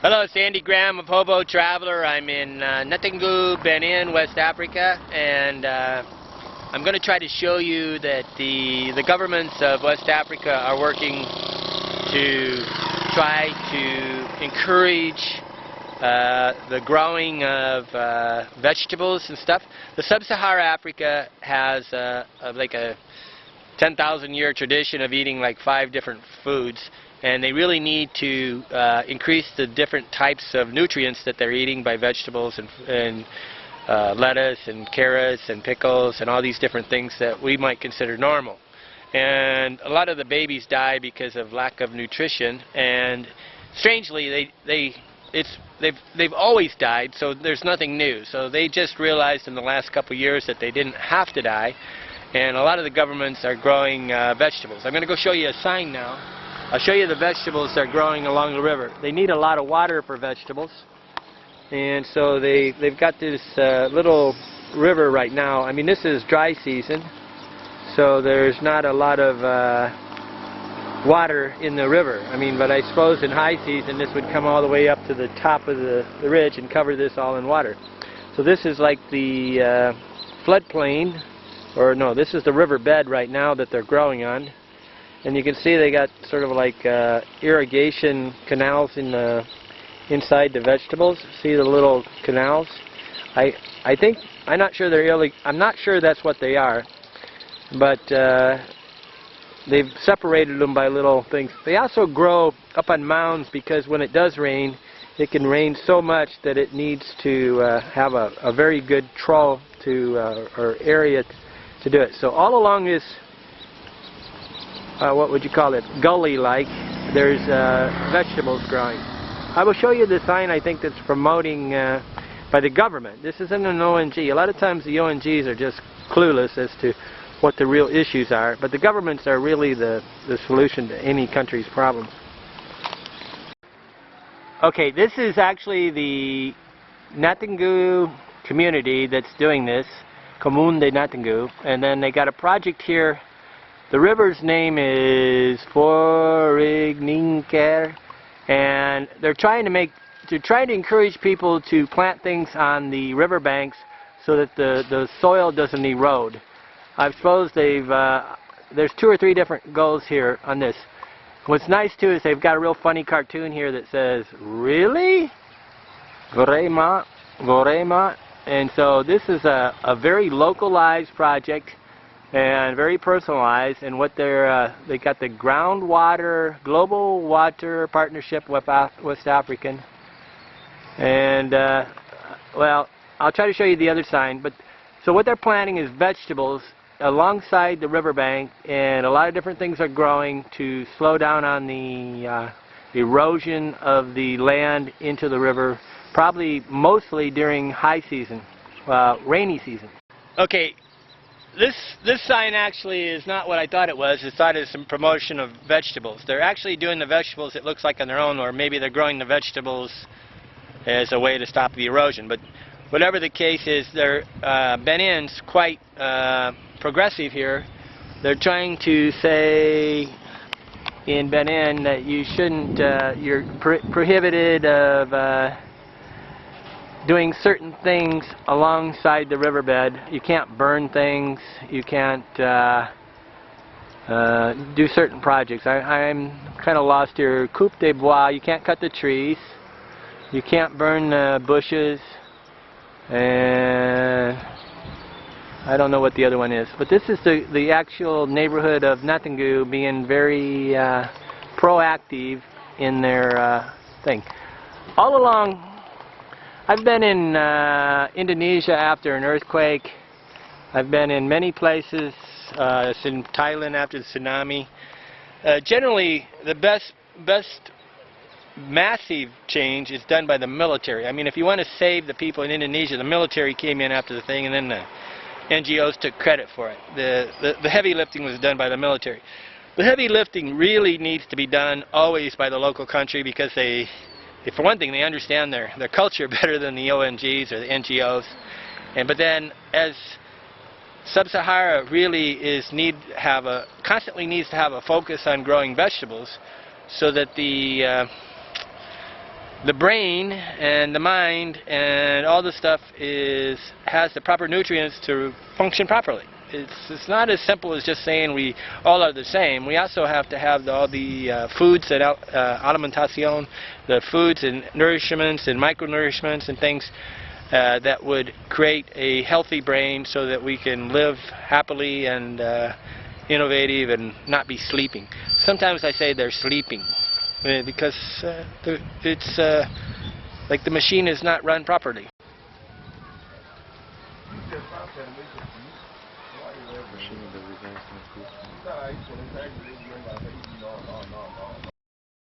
Hello, it's Andy Graham of Hobo Traveler. I'm in Natitingou Benin, West Africa, and I'm going to try to show you that the governments of West Africa are working to try to encourage the growing of vegetables and stuff. The Sub-Saharan Africa has like a 10,000-year tradition of eating like 5 different foods, and they really need to increase the different types of nutrients that they're eating by vegetables and lettuce and carrots and pickles and all these different things that we might consider normal. And a lot of the babies die because of lack of nutrition, and strangely they've always died, so there's nothing new. So they just realized in the last couple of years that they didn't have to die, and a lot of the governments are growing vegetables. I'm going to go show you a sign now. I'll show you the vegetables that are growing along the river. They need a lot of water for vegetables, and so they've got this little river right now. I mean, this is dry season, so there's not a lot of water in the river. I mean, but I suppose in high season this would come all the way up to the top of the ridge and cover this all in water. So this is like the floodplain, or no, this is the river bed right now that they're growing on. And you can see they got sort of like irrigation canals in inside the vegetables. See the little canals? I'm not sure that's what they are, but they've separated them by little things. They also grow up on mounds because when it does rain, it can rain so much that it needs to have a very good trough or area to do it. So all along this what would you call it, gully-like, there's vegetables growing. I will show you the sign I think that's promoting by the government. This isn't an ONG. A lot of times the ONGs are just clueless as to what the real issues are, but the governments are really the solution to any country's problem. Okay, this is actually the Natitingou community that's doing this, Commune de Natitingou, and then they got a project here. The river's name is Forigninker, and they're trying to encourage people to plant things on the riverbanks so that the soil doesn't erode. I suppose there's 2 or 3 different goals here on this. What's nice too is they've got a real funny cartoon here that says, "Really? Vraiment? Vraiment?" And so this is a very localized project and very personalized, and what they got the Global Water Partnership with West African, and well, I'll try to show you the other sign. But so what they're planting is vegetables alongside the riverbank, and a lot of different things are growing to slow down on the erosion of the land into the river, probably mostly during high season, rainy season. Okay. This sign actually is not what I thought it was. I thought it was some promotion of vegetables. They're actually doing the vegetables, it looks like, on their own, or maybe they're growing the vegetables as a way to stop the erosion. But whatever the case is, Benin's quite progressive here. They're trying to say in Benin that you shouldn't, you're prohibited of doing certain things alongside the riverbed. You can't burn things. You can't do certain projects. I'm kind of lost here. Coupe des bois. You can't cut the trees. You can't burn the bushes. And I don't know what the other one is. But this is the actual neighborhood of Natitingou being very proactive in their thing. All along, I've been in Indonesia after an earthquake. I've been in many places, in Thailand after the tsunami. Generally, the best massive change is done by the military. I mean, if you want to save the people in Indonesia, the military came in after the thing, and then the NGOs took credit for it. The heavy lifting was done by the military. The heavy lifting really needs to be done always by the local country, because for one thing, they understand their culture better than the ONGs or the NGOs. But then, as Sub-Sahara really constantly needs to have a focus on growing vegetables, so that the brain and the mind and all the stuff has the proper nutrients to function properly. It's not as simple as just saying we all are the same. We also have to have all the foods and alimentación, the foods and nourishments and micronourishments and things that would create a healthy brain so that we can live happily and innovative and not be sleeping. Sometimes I say they're sleeping because it's like the machine is not run properly. Machine de